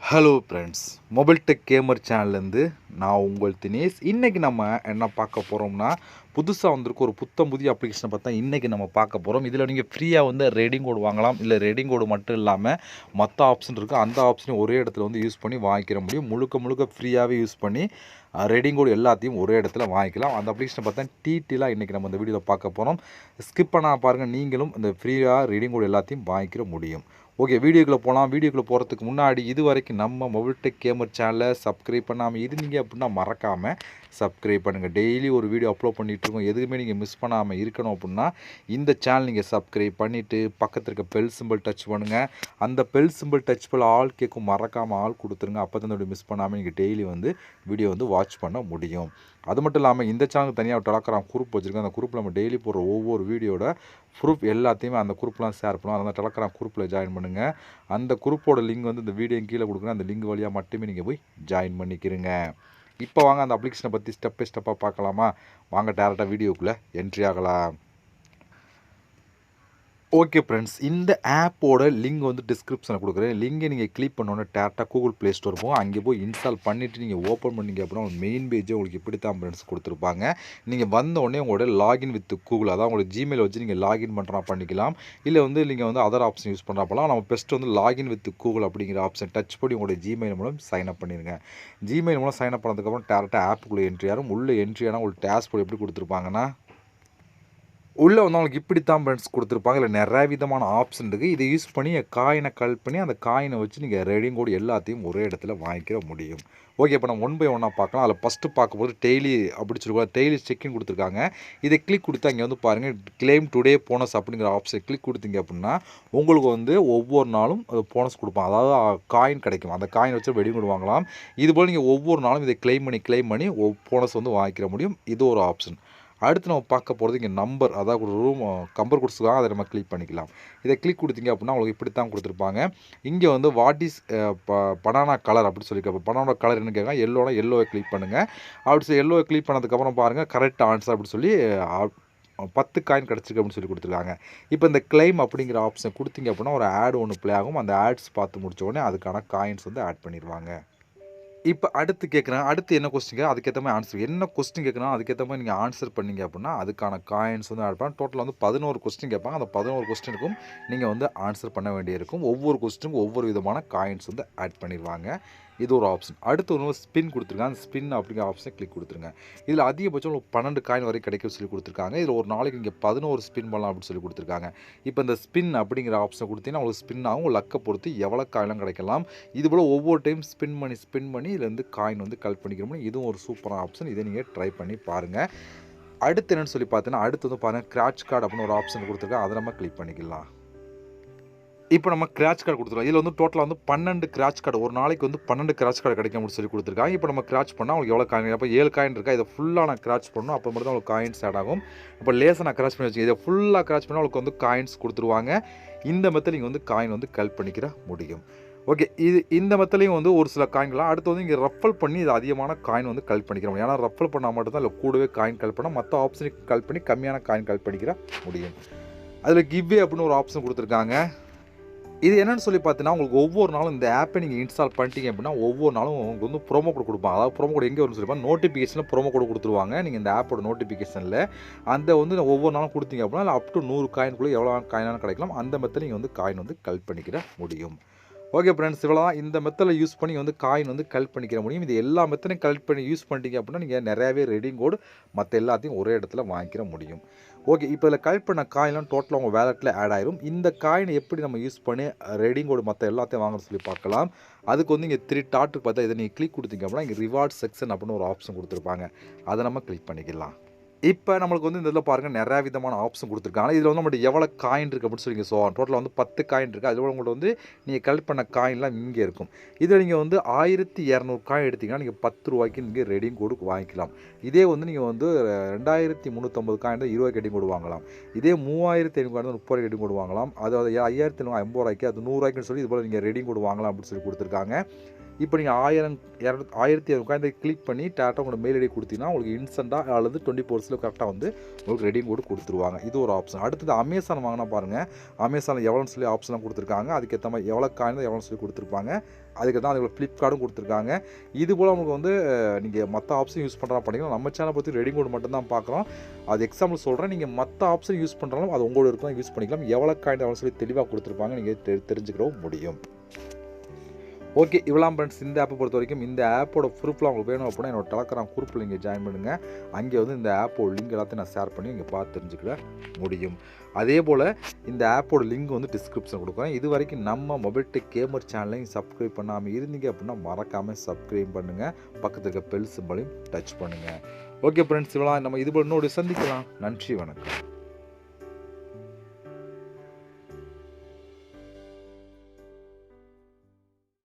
Hello friends, mobile tech gamer சேனல்லேருந்து நான் உங்கள் தினேஷ். இன்றைக்கி நம்ம என்ன பார்க்க போகிறோம்னா, புதுசாக வந்திருக்க ஒரு புத்தம் புதிய அப்ளிகேஷனை பார்த்தா இன்றைக்கி நம்ம பார்க்க போகிறோம். இதில் நீங்கள் ஃப்ரீயாக வந்து ரெடிங் கோடு வாங்கலாம். இல்லை ரெடிங் கோடு மட்டும் இல்லாமல் மற்ற ஆப்ஷன் இருக்குது. அந்த ஆப்ஷனையும் ஒரே இடத்துல வந்து யூஸ் பண்ணி வாங்கிக்கிற முடியும். முழுக்க முழுக்க ஃப்ரீயாகவே யூஸ் பண்ணி ரெடிங் கோடு எல்லாத்தையும் ஒரே இடத்துல வாங்கிக்கலாம். அந்த அப்ளிகேஷனை பார்த்தா டீட்டெயிலாக இன்றைக்கி நம்ம இந்த வீடியோவில் பார்க்க போகிறோம். ஸ்கிப் பண்ணால் பாருங்கள், நீங்களும் இந்த ஃப்ரீயாக ரெடிங் கோடு எல்லாத்தையும் வாங்கிக்கிற முடியும். ஓகே, வீடியோக்குள்ளே போகலாம். வீடியோக்குள்ளே போகிறதுக்கு முன்னாடி இது வரைக்கும் நம்ம மொபைல் டெக் கேமர் சேனலை சப்ஸ்கிரைப் பண்ணாமல் இருந்தீங்க அப்படின்னா மறக்காமல் சப்ஸ்கிரைப் பண்ணுங்கள். டெய்லி ஒரு வீடியோ அப்லோட் பண்ணிகிட்ருக்கோம். எதுவுமே நீங்கள் மிஸ் பண்ணாமல் இருக்கணும் அப்படின்னா இந்த சேனல் நீங்கள் சப்ஸ்கிரைப் பண்ணிவிட்டு பக்கத்தில் இருக்க பெல் சிம்பிள் டச் பண்ணுங்கள். அந்த பெல் சிம்பிள் டச் பண்ண ஆல் கேட்கும், மறக்காமல் ஆள் கொடுத்துருங்க. அப்போ தான் வீடியோ மிஸ் பண்ணாமல் நீங்கள் டெய்லி வந்து வீடியோ வந்து வாட்ச் பண்ண முடியும். அது மட்டும் இல்லாமல் இந்த சேனலுக்கு தனியாக டெலகிராம் குரூப் வச்சுருக்கோம். அந்த குரூப்பில் நம்ம டெய்லி போடுற ஒவ்வொரு வீடியோட ப்ரூஃப் எல்லாத்தையுமே அந்த குரூப்லாம் ஷேர் பண்ணுவோம். அதனால் டெலகிராம் குரூப்பில் ஜாயின் பண்ணுங்கள். அந்த குரூப்போட லிங்க் வந்து இந்த வீடியோ கீழே கொடுக்குறேன். அந்த லிங்க் வழியாக மட்டுமே நீங்கள் போய் ஜாயின் பண்ணிக்கிறீங்க. இப்போ வாங்க அந்த அப்ளிகேஷனை பற்றி ஸ்டெப் பை ஸ்டெப்பாக பார்க்கலாமா? வாங்க டேரெக்டாக வீடியோக்குள்ளே என்ட்ரி ஆகலாம். ஓகே ஃப்ரெண்ட்ஸ், இந்த ஆப்போட லிங்க் வந்து டிஸ்கிரிப்ஷனில் கொடுக்குறேன். லிங்கை நீங்கள் கிளிக் பண்ணோன்னே டேரெக்டாக கூகுள் ப்ளே ஸ்டோர் போகும். அங்கே போய் இன்ஸ்டால் பண்ணிவிட்டு நீங்கள் ஓப்பன் பண்ணிங்க அப்படின்னா உங்கள் மெயின் பேஜே உங்களுக்கு இப்படி தான் ஃப்ரெண்ட்ஸ் கொடுத்துருப்பாங்க. நீங்கள் வந்த உடனே உங்களோட லாகின் வித் கூகுள், அதான் உங்களோட ஜிமெயில் வச்சு நீங்கள் லாகின் பண்ணுறா பண்ணிக்கலாம். இல்லை வந்து நீங்கள் வந்து அதர் ஆப்ஷன் யூஸ் பண்ணுறப்பலாம் நம்ம பெஸ்ட் வந்து லாகின் வித் கூகுள் அப்படிங்கிற ஆப்ஷன் டச் பண்ணி உங்களோட ஜிமெயில் மூலம் சைன் அப் பண்ணிடுங்க. ஜிமெயில் மூலம் சைன் அப் பண்ணதுக்கப்புறம் டேரெக்டாக ஆப்புக்குள்ளே என்ட்ரி ஆகும். உள்ளே என்ட்ரி ஆனால் உங்களுக்கு டேஷ்போர்ட் எப்படி கொடுத்துருப்பாங்கன்னா, உள்ளே வந்து அவங்களுக்கு இப்படி தான் ஃப்ரெண்ட்ஸ் கொடுத்துருப்பாங்க. இல்லை நிறைய விதமான ஆப்ஷன் இருக்குது. இதை யூஸ் பண்ணி காயினை கலெக்ட் பண்ணி அந்த காயினை வச்சு நீங்கள் ரெடிங் கோடு எல்லாத்தையும் ஒரே இடத்துல வாங்கிக்கிற முடியும். ஓகே, இப்போ நம்ம ஒன் பை ஒன்னாக பார்க்கலாம். அதில் ஃபஸ்ட்டு பார்க்கும்போது டெய்லி அப்படி சொல்லுவாங்க, டெய்லி செக்இன் கொடுத்துருக்காங்க. இதை கிளிக் கொடுத்தா இங்கே வந்து பாருங்கள், கிளைம் டுடே போனஸ் அப்படிங்கிற ஆப்ஷன் கிளிக் கொடுத்தீங்க அப்படின்னா உங்களுக்கு வந்து ஒவ்வொரு நாளும் போனஸ் கொடுப்பாங்க. அதாவது காயின் கிடைக்கும். அந்த காயின் வச்சு ரெடிங் கோடு வாங்கலாம். இதுபோல் நீங்கள் ஒவ்வொரு நாளும் இதை கிளைம் பண்ணி போனஸ் வந்து வாங்கிக்கிற முடியும். இது ஒரு ஆப்ஷன். அடுத்து நம்ம பார்க்க போகிறது இங்கே நம்பர், அதாவது ஒரு ரூம் கம்பர் கொடுத்துருக்காங்க. அதை நம்ம கிளிக் பண்ணிக்கலாம். இதை கிளிக் கொடுத்தீங்க அப்படின்னா உங்களுக்கு இப்படி தான் கொடுத்துருப்பாங்க. இங்கே வந்து வாட் இஸ் பனானா கலர் அப்படின்னு சொல்லி கேட்போம். பனானா கலர் என்ன கேட்க, எல்லோனா எல்லோவை கிளிக் பண்ணுங்கள். அப்படி சொல்லி எல்லோவை கிளிக் பண்ணதுக்கப்புறம் பாருங்கள் கரெக்ட் ஆன்சர் அப்படின்னு சொல்லி 10 காயின் கிடச்சிருக்கு அப்படின்னு சொல்லி கொடுத்துருக்காங்க. இப்போ இந்த கிளைம் அப்படிங்கிற ஆப்ஷன் கொடுத்தீங்க அப்படின்னா ஒரு ஆட் ஒன்று ப்ளே ஆகும். அந்த ஆட்ஸ் பார்த்து முடிச்ச உடனே அதுக்கான காயின்ஸ் வந்து ஆட் பண்ணிடுவாங்க. இப்போ அடுத்து கேட்குறேன், அடுத்து என்ன கொஸ்டின் அதுக்கேற்ற மாதிரி ஆன்சர், என்ன கொஸ்டின் கேட்குறோம் அதுக்கேற்ற மாதிரி நீங்கள் ஆன்சர் பண்ணீங்க அப்படின்னா அதுக்கான காயின்ஸ் வந்து ஆட் பண்ண டோட்டல் வந்து 11 கொஸ்டின் கேட்பாங்க. அந்த 11 கொஸ்டினுக்கும் நீங்கள் வந்து ஆன்சர் பண்ண வேண்டியிருக்கும். ஒவ்வொரு கொஸ்டினுக்கும் ஒவ்வொரு விதமான காயின்ஸ் வந்து ஆட் பண்ணிடுவாங்க. இது ஒரு ஆப்ஷன். அடுத்து ஒரு ஸ்பின் கொடுத்துருக்காங்க. அந்த ஸ்பின் அப்படிங்கிற ஆப்ஷனை கிளிக் கொடுத்துருங்க. இதில் அதிகபட்சம் உங்களுக்கு 12 காயின் வரை கிடைக்கும் சொல்லி கொடுத்துருக்காங்க. இதில் ஒரு நாளைக்கு நீங்கள் 11 ஸ்பின் பண்ணலாம் அப்படின்னு சொல்லி கொடுத்துருக்காங்க. இப்போ இந்த ஸ்பின் அப்படிங்கிற ஆப்ஷனை கொடுத்தீங்கன்னா உங்களுக்கு ஸ்பின் ஆகும். லக்கை பொறுத்து எவ்வளோ காயின்லாம் கிடைக்கலாம். இதுபோல் ஒவ்வொரு டைம் ஸ்பின் பண்ணி இதுலேருந்து காயின் வந்து கலெக்ட் பண்ணிக்கிற முடியும். இதுவும் ஒரு சூப்பரான ஆப்ஷன். இதை நீங்கள் ட்ரை பண்ணி பாருங்கள். அடுத்து என்னென்னு சொல்லி பார்த்தீங்கன்னா, அடுத்து வந்து பாருங்கள் ஸ்க்ராட்ச் கார்டு அப்படின்னு ஒரு ஆப்ஷன் கொடுத்துருக்காங்க. அதை நம்ம கிளிக் பண்ணிக்கலாம். இப்போ நம்ம ஸ்க்ராட்ச் கார்டு கொடுத்துருவோம். இதில் வந்து டோட்டலாக வந்து 12 ஸ்க்ராட்ச் கார்டு, ஒரு நாளைக்கு வந்து 12 ஸ்க்ராட்ச் கார்டு கிடைக்கும்னு சொல்லி கொடுத்துருக்காங்க. இப்போ நம்ம ஸ்க்ராட்ச் பண்ணால் உங்களுக்கு எவ்வளோ காயின், அப்போ 7 காயின் இருக்கா, இதை ஃபுல்லாக நான் ஸ்க்ராட்ச் பண்ணணும். அப்போ மட்டும் தான் உங்களுக்கு காயின்ஸ் ஆட் ஆகும். இப்போ லேசாக நான் ஸ்க்ராட்ச் பண்ணி வச்சுக்கேன். இதை ஃபுல்லாக ஸ்க்ராட்ச் பண்ணால் உங்களுக்கு வந்து காயின்ஸ் கொடுத்துருவாங்க. இந்த மெத்தட் நீங்கள் வந்து காயின் வந்து கலெக்ட் பண்ணிக்கிற முடியும். ஓகே, இந்த மெத்தட்லையும் வந்து ஒரு சில காயின்களாம் அடுத்து வந்து இங்கே ரஃபல் பண்ணி இது அதிகமான காயின் வந்து கலெக்ட் பண்ணிக்கிற முடியும். ஏன்னா ரஃபல் பண்ணால் மட்டும் தான் இல்லை கூடவே காயின் கலெக்ட் பண்ணால் மற்ற ஆப்ஷனுக்கு கலெக்ட் பண்ணி கம்மியான காயின் கலெக்ட் பண்ணிக்கிற முடியும். அதில் கிவ்வே அப்படின்னு ஒரு ஆப்ஷன் கொடுத்துருக்காங்க. இது என்னென்னு சொல்லி பார்த்தீங்கன்னா, உங்களுக்கு ஒவ்வொரு நாளும் இந்த ஆப்பை நீங்கள் இன்ஸ்டால் பண்ணிட்டீங்க அப்படின்னா ஒவ்வொரு நாளும் உங்களுக்கு வந்து ப்ரோமோ கோட் கொடுப்பாங்க. அதாவது ப்ரோமோ கோட் எங்கே வரும்னு சொல்லி நோட்டிஃபிகேஷனில் ப்ரோமோ கோட் கொடுத்துருவாங்க. நீங்கள் இந்த ஆப்போட நோட்டிஃபிகேஷனில் அந்த வந்து ஒவ்வொரு நாளும் கொடுத்தீங்க அப்படின்னா அப் டு 100 காயின்குள்ளே எவ்வளோ காயினாலும் கிடைக்கலாம். அந்த மெத்தட் நீங்கள் வந்து காயின் வந்து கலெக்ட் பண்ணிக்கிற முடியும். ஓகே ஃப்ரெண்ட்ஸ், இவ்வளோ தான். இந்த மெத்தடில் யூஸ் பண்ணி வந்து காயின் வந்து கலெக்ட் பண்ணிக்கிற முடியும். இது எல்லா மெத்தடையும் கலெக்ட் பண்ணி யூஸ் பண்ணிட்டீங்க அப்படின்னா நீங்கள் நிறையாவே ரெடிங் கோடு மற்ற எல்லாத்தையும் ஒரே இடத்துல வாங்கிக்கிற முடியும். ஓகே, இப்போ இதில் கலெக்ட் பண்ண காயின்லாம் டோட்டலாக உங்கள் வேலெட்டில் ஆட் ஆயிரும். இந்த காயினை எப்படி நம்ம யூஸ் பண்ணி ரெடிங் கோடு மற்ற எல்லாத்தையும் வாங்கணும்னு சொல்லி பார்க்கலாம். அதுக்கு வந்து இங்கே 3 டாட்டுக்கு பார்த்தா இதை நீங்கள் கிளிக் கொடுத்தீங்க அப்படின்னா இங்கே ரிவார்ட் செக்ஷன் அப்படின்னு ஒரு ஆப்ஷன் கொடுத்துருப்பாங்க. அதை நம்ம கிளிக் பண்ணிக்கலாம். இப்போ நம்மளுக்கு வந்து இந்த இதில் பாருங்கள் நிறையா விதமான ஆப்ஷன் கொடுத்துருக்காங்க. இதில் வந்து நம்மளுக்கு எவ்வளோ காயின் இருக்குது அப்படின்னு சொல்லி ஸோ டோட்டலாக வந்து 10 காயின் இருக்குது. அதில் உங்கள்கிட்ட வந்து நீங்கள் கலெக்ட் பண்ண காயின்லாம் இங்கே இருக்கும். இதில் நீங்கள் வந்து 1200 காயின் எடுத்திங்கன்னா நீங்கள் 10 ரூபாய்க்கு நீங்கள் ரெடிங் கோடு வாங்கிக்கலாம். இதே வந்து நீங்கள் வந்து 2350 காயின் தான் 20 ரூபாய்க்கு ரெடிங் கோடு வாங்கலாம். இதே 3500 காயின் தான் 30 ரெடிங் கோடு வாங்கலாம். அதாவது 5750 ரூபாய்க்கு அது 100 ரூபாய்க்குன்னு சொல்லி இது போல் நீங்கள் ரெடிங் கோடு வாங்கலாம் அப்படின்னு சொல்லி கொடுத்துருக்காங்க. இப்போ நீங்கள் 1200 காயின் கிளிக் பண்ணி டேரெக்டாக உங்களோட மெயில் ஐடி கொடுத்தீங்கன்னா உங்களுக்கு இன்ஸ்டண்ட்டாக அல்லது 24 செகண்ட்ஸில் கரெக்டாக வந்து உங்களுக்கு ரெடியும் கூட கொடுத்துருவாங்க. இது ஒரு ஆப்ஷன். அடுத்தது அமேசான் வாங்கினா பாருங்கள், அமேசானில் எவ்வளோன்னு சொல்லி ஆப்ஷன்லாம் கொடுத்துருக்காங்க. அதுக்கேற்ற மாதிரி எவ்வளோ காயின் தான் எவ்வளோன்னு சொல்லி கொடுத்துருப்பாங்க. அதுக்கு தான் அதுக்கு ஃப்ளிப்கார்ட்டும் கொடுத்துருக்காங்க. இது போல் உங்களுக்கு வந்து நீங்கள் மற்ற ஆப்ஷன் யூஸ் பண்ணுறா பண்ணிங்கன்னா, நம்ம சேனல் பற்றி ரெடி கோட் மட்டும் தான் பார்க்குறோம். அது எக்ஸாம்பிள் சொல்கிறேன். நீங்கள் மற்ற ஆப்ஷன் யூஸ் பண்ணுறாலும் அது உங்களோட இருக்கும் யூஸ் பண்ணிக்கலாம். எவ்வளோ காயின் எவ்வளோ சொல்லி தெளிவாக கொடுத்துருப்பாங்க, நீங்கள் தெரிஞ்சுக்கவும் முடியும். ஓகே, இவ்வளோ ஃப்ரெண்ட்ஸ் இந்த ஆப்பை பொறுத்த வரைக்கும். இந்த ஆப்போட ப்ரூஃப்லாம் உங்களுக்கு வேணும் அப்படின்னா என்னோட டெலகிராம் குரூப்பில் நீங்கள் ஜாயின் பண்ணுங்கள். அங்கே வந்து இந்த ஆப்போட லிங்க் எல்லாத்தையும் நான் ஷேர் பண்ணி நீங்கள் பார்த்து தெரிஞ்சுக்கிட முடியும். அதே போல் இந்த ஆப்போட லிங்க் வந்து டிஸ்கிரிப்ஷன் கொடுக்குறேன். இது வரைக்கும் நம்ம மொபைல் டெக் கேமர் சேனலையும் சப்ஸ்கிரைப் பண்ணாமல் இருந்தீங்க அப்படின்னா மறக்காமல் சப்ஸ்கிரைப் பண்ணுங்கள். பக்கத்தில் இருக்க பெல் சிம்பளையும் டச் பண்ணுங்கள். ஓகே ஃப்ரெண்ட்ஸ், இவ்வளோ நம்ம இது போல் இன்னொரு சந்திக்கலாம். நன்றி, வணக்கம்.